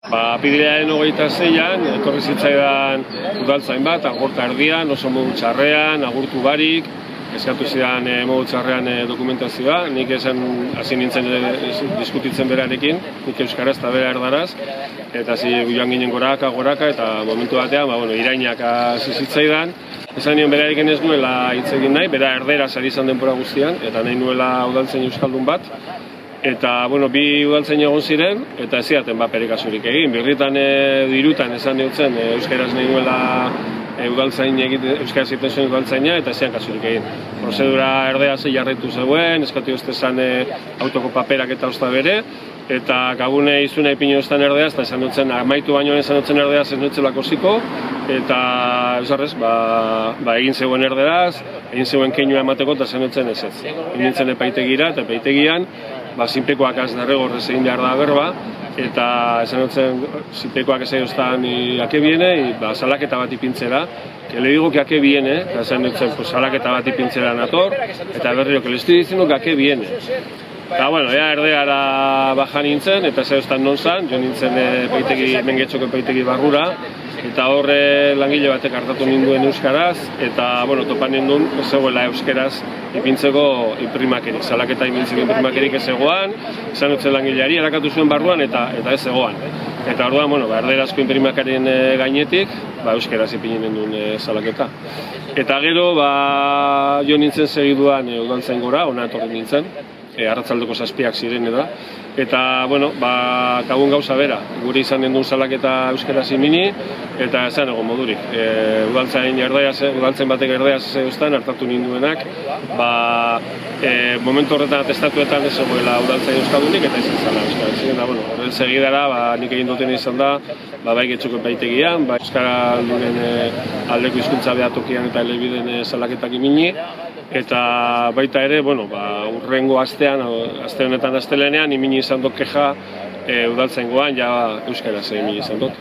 Apirilaren 26an, etorri zitzaidan udaltzain bat, agorta erdian, oso modu txarrean, agurtu barik, eskatu zidan modu txarrean dokumentazioa, nik esan hasi nintzen diskutitzen berarekin, nik euskaraz eta bera erdaraz, eta hasi joan ginen goraka, eta momentu batean, irainak hasi zitzaidan, esan nion berarekin ez nuela hitz egin nahi, bera erderaz ari izan denbora guztian, eta nahi nuela udaltzain euskaldun bat, eta, bi udaltzain egon ziren, eta ez zidaten baperik kasurik egin. Birritan hirutan esan neutzen euskaraz nahi nuela udaltzain euskaraz egiten zuen udaltzaina, eta ez zidan kasurik egin. Prozedura erdeaz jarraitu zegoen, eskatu oztezan autoko paperak eta ozta bere, eta gabune izuna ipinu oztan erdeaz, eta esan dutzen, amaitu baino esan dutzen erdeaz ez nutzelako ziko, eta esarrez, egin zegoen erderaz, egin zegoen keinua emateko, eta esan dutzen ez ez. Nintzen epaitegira, eta epaitegian, zinpekoak az derregorrez egin behar da berba, eta esan dutzen zinpekoak ez egin a qué viene, salaketa bat ipintzera, que le digo que a qué viene, eta esan dutzen salaketa bat ipintzera nator, eta berriro, que le estoy diciendo que a qué viene. Eta, erdeara baja nintzen, eta ez egin non zan, jo nintzen mengetxoko epaitegi barrura, eta horre langile batek hartatu ninduen euskaraz, eta, topan ninduen ez zegoela euskaraz ipintzeko imprimakerik, salaketa ipintzeko imprimakerik ez egoan, esan dutzen langileari, erakatu zuen barruan, eta ez egoan. Eta orduan, erderazko imprimakarien gainetik, euskaraz ipinen ninduen salaketa. Eta gero, jo nintzen segiduan udaltzain gora, ona etorri nintzen, arratzaldeko 7ak ziren eta, kabun gauza bera, gure izan den duen salaketa euskaraz imini, eta esan egon modurik. Udaltzain batek erdeaz zeuztan, hartatu ninduenak, momentu horretan atestatuetan ez egoela udaltzain euskaldunik, eta ez izan euskaraz. Horren segidara, nik egin duten izan da, bai getxoko epaitegian, euskaldunen aldeko hizkuntza behatokian eta elebiden salaketak imini, eta baita ere, urrengo aste honetan astelenean, imini izan dut keja udaltzaingoan, euskaraz imini izan dut.